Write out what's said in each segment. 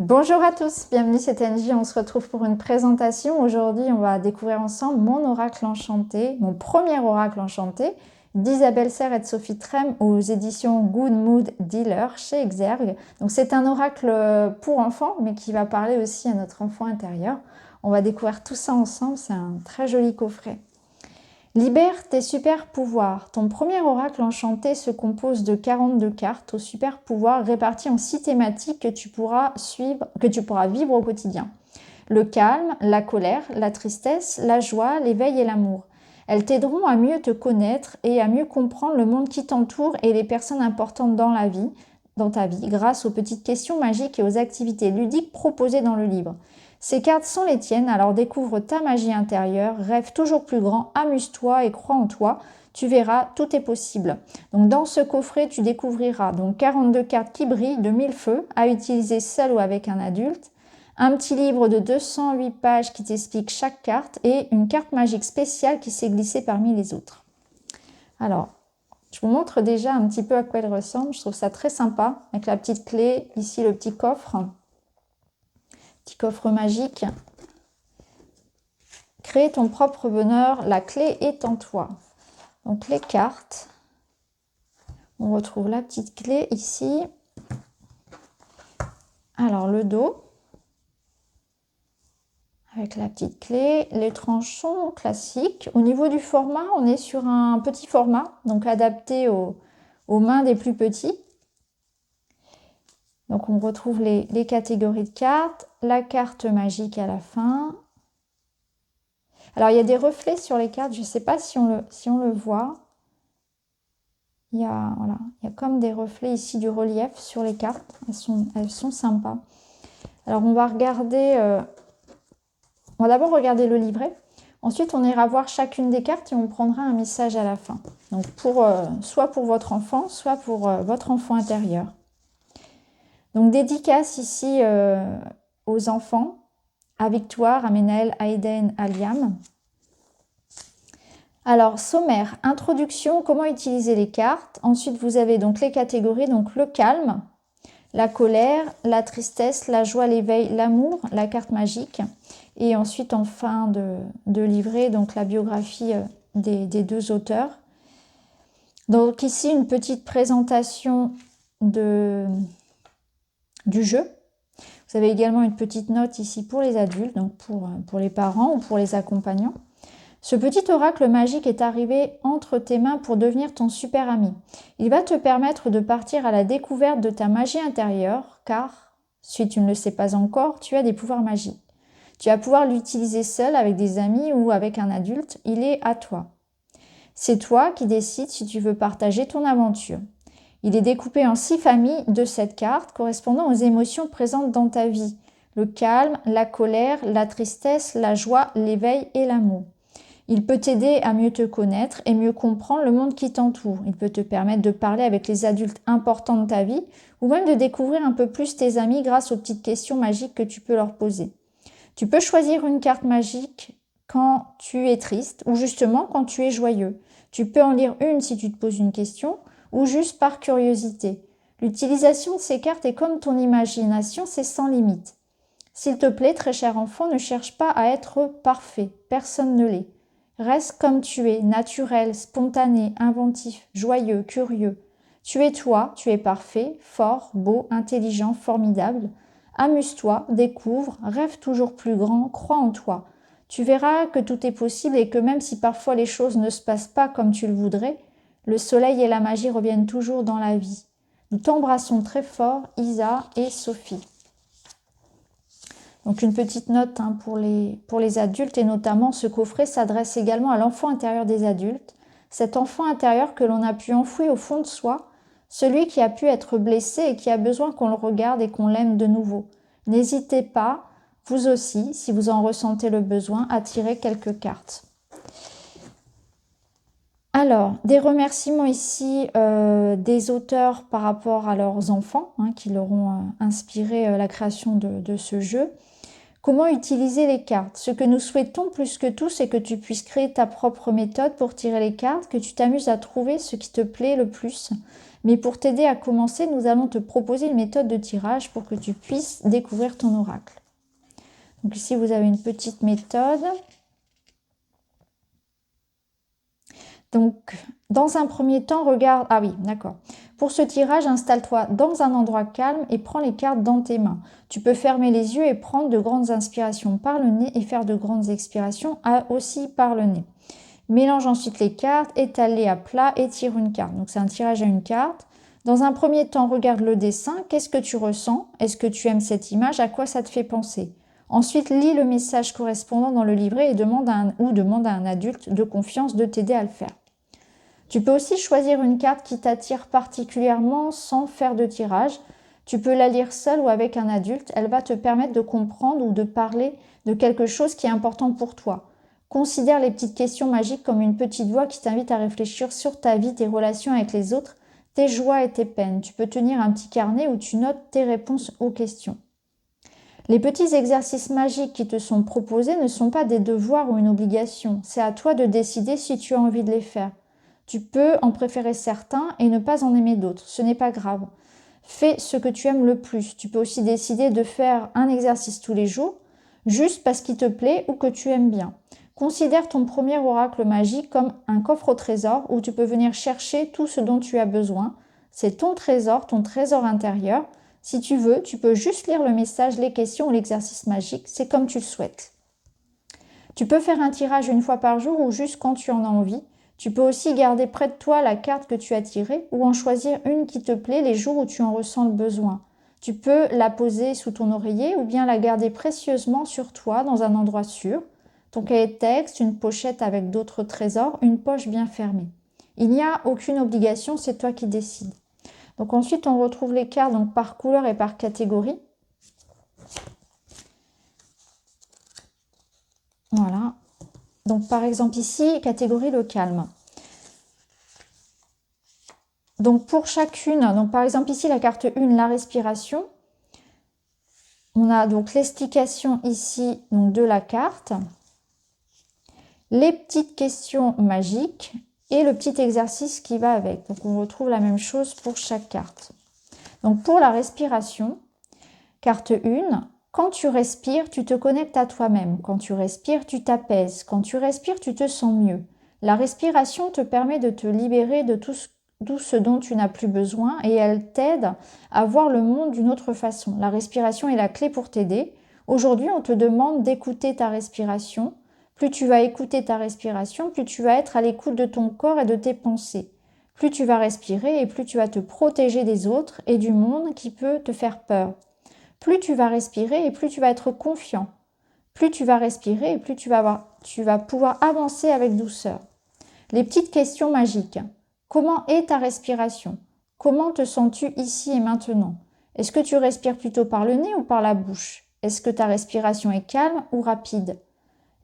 Bonjour à tous, bienvenue, c'est NJ, on se retrouve pour une présentation. Aujourd'hui, on va découvrir ensemble mon oracle enchanté, mon premier oracle enchanté, d'Isabelle Serre et de Sophie Trem aux éditions Good Mood Dealer chez Exergue. Donc c'est un oracle pour enfants, mais qui va parler aussi à notre enfant intérieur. On va découvrir tout ça ensemble, c'est un très joli coffret. Libère tes super pouvoirs. Ton premier oracle enchanté se compose de 42 cartes aux super pouvoirs répartis en 6 thématiques que tu pourras vivre au quotidien. Le calme, la colère, la tristesse, la joie, l'éveil et l'amour. Elles t'aideront à mieux te connaître et à mieux comprendre le monde qui t'entoure et les personnes importantes dans ta vie, grâce aux petites questions magiques et aux activités ludiques proposées dans le livre. Ces cartes sont les tiennes, alors découvre ta magie intérieure, rêve toujours plus grand, amuse-toi et crois en toi. Tu verras, tout est possible. Donc dans ce coffret, tu découvriras donc 42 cartes qui brillent de 1000 feux à utiliser seul ou avec un adulte, un petit livre de 208 pages qui t'explique chaque carte et une carte magique spéciale qui s'est glissée parmi les autres. Alors, je vous montre déjà un petit peu à quoi elle ressemble. Je trouve ça très sympa avec la petite clé, ici le petit coffre. Petit coffre magique. Crée ton propre bonheur, la clé est en toi. Donc les cartes, on retrouve la petite clé ici. Alors le dos, avec la petite clé, les tranchons classiques. Au niveau du format, on est sur un petit format, donc adapté aux mains des plus petits. Donc on retrouve les catégories de cartes, la carte magique à la fin. Alors il y a des reflets sur les cartes, je ne sais pas si on le voit. Il y a comme des reflets ici du relief sur les cartes, elles sont sympas. Alors on va d'abord regarder le livret. Ensuite on ira voir chacune des cartes et on prendra un message à la fin. Donc soit pour votre enfant, soit pour votre enfant intérieur. Donc dédicace ici aux enfants, à Victoire, à Ménaël, à Eden, à Liam. Alors, sommaire, introduction, comment utiliser les cartes. Ensuite, vous avez donc les catégories, donc le calme, la colère, la tristesse, la joie, l'éveil, l'amour, la carte magique. Et ensuite, en fin de livret, donc la biographie des deux auteurs. Donc ici, une petite présentation du jeu. Vous avez également une petite note ici pour les adultes, donc pour les parents ou pour les accompagnants. Ce petit oracle magique est arrivé entre tes mains pour devenir ton super ami. Il va te permettre de partir à la découverte de ta magie intérieure, car, si tu ne le sais pas encore, tu as des pouvoirs magiques. Tu vas pouvoir l'utiliser seul, avec des amis ou avec un adulte, il est à toi. C'est toi qui décides si tu veux partager ton aventure. Il est découpé en 6 familles de cette carte, correspondant aux émotions présentes dans ta vie. Le calme, la colère, la tristesse, la joie, l'éveil et l'amour. Il peut t'aider à mieux te connaître et mieux comprendre le monde qui t'entoure. Il peut te permettre de parler avec les adultes importants de ta vie ou même de découvrir un peu plus tes amis grâce aux petites questions magiques que tu peux leur poser. Tu peux choisir une carte magique quand tu es triste ou justement quand tu es joyeux. Tu peux en lire une si tu te poses une question ou juste par curiosité. L'utilisation de ces cartes est comme ton imagination, c'est sans limite. S'il te plaît, très cher enfant, ne cherche pas à être parfait. Personne ne l'est. Reste comme tu es, naturel, spontané, inventif, joyeux, curieux. Tu es toi, tu es parfait, fort, beau, intelligent, formidable. Amuse-toi, découvre, rêve toujours plus grand, crois en toi. Tu verras que tout est possible et que même si parfois les choses ne se passent pas comme tu le voudrais, le soleil et la magie reviennent toujours dans la vie. Nous t'embrassons très fort, Isa et Sophie. Donc une petite note pour les adultes et notamment ce coffret s'adresse également à l'enfant intérieur des adultes, cet enfant intérieur que l'on a pu enfouir au fond de soi, celui qui a pu être blessé et qui a besoin qu'on le regarde et qu'on l'aime de nouveau. N'hésitez pas, vous aussi, si vous en ressentez le besoin, à tirer quelques cartes. Alors, des remerciements ici des auteurs par rapport à leurs enfants qui leur ont inspiré la création de ce jeu. Comment utiliser les cartes? Ce que nous souhaitons plus que tout, c'est que tu puisses créer ta propre méthode pour tirer les cartes, que tu t'amuses à trouver ce qui te plaît le plus. Mais pour t'aider à commencer, nous allons te proposer une méthode de tirage pour que tu puisses découvrir ton oracle. Donc ici, vous avez une petite méthode. Donc, dans un premier temps, regarde... Ah oui, d'accord. Pour ce tirage, installe-toi dans un endroit calme et prends les cartes dans tes mains. Tu peux fermer les yeux et prendre de grandes inspirations par le nez et faire de grandes expirations aussi par le nez. Mélange ensuite les cartes, étale-les à plat et tire une carte. Donc, c'est un tirage à une carte. Dans un premier temps, regarde le dessin. Qu'est-ce que tu ressens? Est-ce que tu aimes cette image? À quoi ça te fait penser? Ensuite, lis le message correspondant dans le livret et demande à un adulte de confiance de t'aider à le faire. Tu peux aussi choisir une carte qui t'attire particulièrement sans faire de tirage. Tu peux la lire seule ou avec un adulte. Elle va te permettre de comprendre ou de parler de quelque chose qui est important pour toi. Considère les petites questions magiques comme une petite voix qui t'invite à réfléchir sur ta vie, tes relations avec les autres, tes joies et tes peines. Tu peux tenir un petit carnet où tu notes tes réponses aux questions. Les petits exercices magiques qui te sont proposés ne sont pas des devoirs ou une obligation. C'est à toi de décider si tu as envie de les faire. Tu peux en préférer certains et ne pas en aimer d'autres. Ce n'est pas grave. Fais ce que tu aimes le plus. Tu peux aussi décider de faire un exercice tous les jours, juste parce qu'il te plaît ou que tu aimes bien. Considère ton premier oracle magique comme un coffre au trésor où tu peux venir chercher tout ce dont tu as besoin. C'est ton trésor intérieur. Si tu veux, tu peux juste lire le message, les questions ou l'exercice magique. C'est comme tu le souhaites. Tu peux faire un tirage une fois par jour ou juste quand tu en as envie. Tu peux aussi garder près de toi la carte que tu as tirée ou en choisir une qui te plaît les jours où tu en ressens le besoin. Tu peux la poser sous ton oreiller ou bien la garder précieusement sur toi dans un endroit sûr. Ton cahier de texte, une pochette avec d'autres trésors, une poche bien fermée. Il n'y a aucune obligation, c'est toi qui décides. Donc ensuite, on retrouve les cartes donc, par couleur et par catégorie. Voilà. Donc, par exemple, ici, catégorie le calme. Donc, pour chacune, donc par exemple, ici, la carte 1, la respiration. On a donc l'explication ici donc, de la carte. Les petites questions magiques et le petit exercice qui va avec. Donc, on retrouve la même chose pour chaque carte. Donc, pour la respiration, carte 1, quand tu respires, tu te connectes à toi-même. Quand tu respires, tu t'apaises. Quand tu respires, tu te sens mieux. La respiration te permet de te libérer de tout ce dont tu n'as plus besoin et elle t'aide à voir le monde d'une autre façon. La respiration est la clé pour t'aider. Aujourd'hui, on te demande d'écouter ta respiration. Plus tu vas écouter ta respiration, plus tu vas être à l'écoute de ton corps et de tes pensées. Plus tu vas respirer et plus tu vas te protéger des autres et du monde qui peut te faire peur. Plus tu vas respirer et plus tu vas être confiant. Plus tu vas respirer et plus tu vas pouvoir avancer avec douceur. Les petites questions magiques. Comment est ta respiration? Comment te sens-tu ici et maintenant? Est-ce que tu respires plutôt par le nez ou par la bouche? Est-ce que ta respiration est calme ou rapide?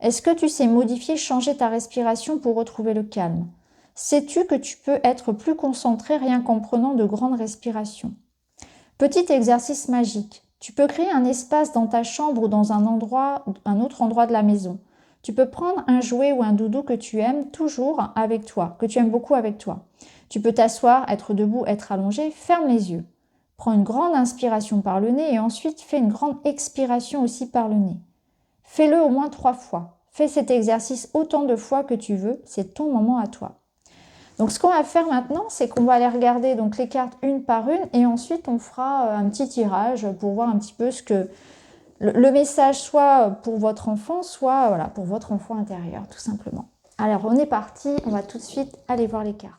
Est-ce que tu sais modifier, changer ta respiration pour retrouver le calme? Sais-tu que tu peux être plus concentré rien qu'en prenant de grandes respirations? Petit exercice magique. Tu peux créer un espace dans ta chambre ou dans un autre endroit de la maison. Tu peux prendre un jouet ou un doudou que tu aimes toujours avec toi, que tu aimes beaucoup avec toi. Tu peux t'asseoir, être debout, être allongé, ferme les yeux. Prends une grande inspiration par le nez et ensuite fais une grande expiration aussi par le nez. Fais-le au moins 3 fois. Fais cet exercice autant de fois que tu veux, c'est ton moment à toi. Donc ce qu'on va faire maintenant, c'est qu'on va aller regarder donc, les cartes une par une et ensuite on fera un petit tirage pour voir un petit peu ce que le message soit pour votre enfant, soit voilà, pour votre enfant intérieur, tout simplement. Alors on est parti, on va tout de suite aller voir les cartes.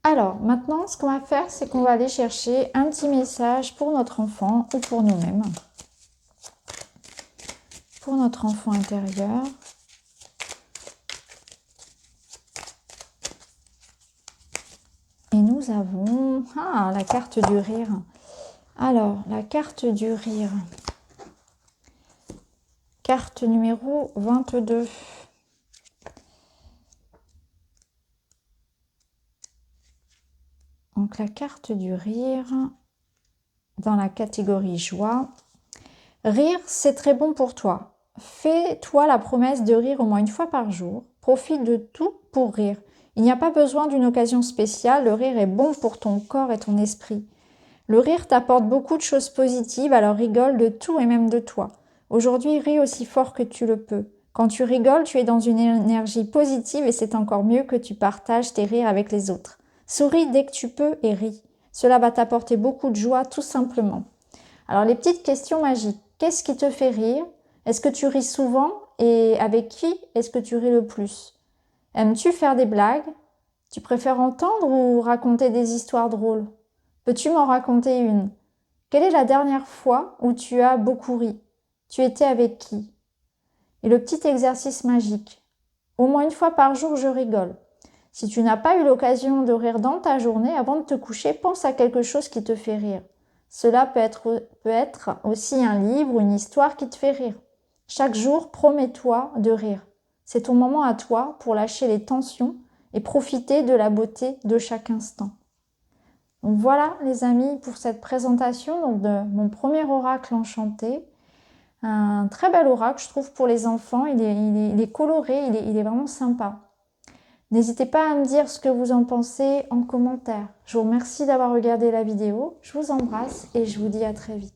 Alors, maintenant, ce qu'on va faire, c'est qu'on va aller chercher un petit message pour notre enfant ou pour nous-mêmes. Pour notre enfant intérieur. Et nous avons la carte du rire. Alors, la carte du rire. Carte numéro 22. Donc, la carte du rire dans la catégorie joie. Rire, c'est très bon pour toi. Fais-toi la promesse de rire au moins une fois par jour. Profite de tout pour rire. Il n'y a pas besoin d'une occasion spéciale, le rire est bon pour ton corps et ton esprit. Le rire t'apporte beaucoup de choses positives, alors rigole de tout et même de toi. Aujourd'hui, ris aussi fort que tu le peux. Quand tu rigoles, tu es dans une énergie positive et c'est encore mieux que tu partages tes rires avec les autres. Souris dès que tu peux et ris. Cela va t'apporter beaucoup de joie tout simplement. Alors les petites questions magiques. Qu'est-ce qui te fait rire? Est-ce que tu ris souvent? Et avec qui est-ce que tu ris le plus? Aimes-tu faire des blagues? Tu préfères entendre ou raconter des histoires drôles? Peux-tu m'en raconter une? Quelle est la dernière fois où tu as beaucoup ri? Tu étais avec qui? Et le petit exercice magique. Au moins une fois par jour, je rigole. Si tu n'as pas eu l'occasion de rire dans ta journée, avant de te coucher, pense à quelque chose qui te fait rire. Cela peut être aussi un livre ou une histoire qui te fait rire. Chaque jour, promets-toi de rire. C'est ton moment à toi pour lâcher les tensions et profiter de la beauté de chaque instant. Donc voilà les amis pour cette présentation donc de mon premier oracle enchanté. Un très bel oracle je trouve pour les enfants, il est coloré, il est vraiment sympa. N'hésitez pas à me dire ce que vous en pensez en commentaire. Je vous remercie d'avoir regardé la vidéo, je vous embrasse et je vous dis à très vite.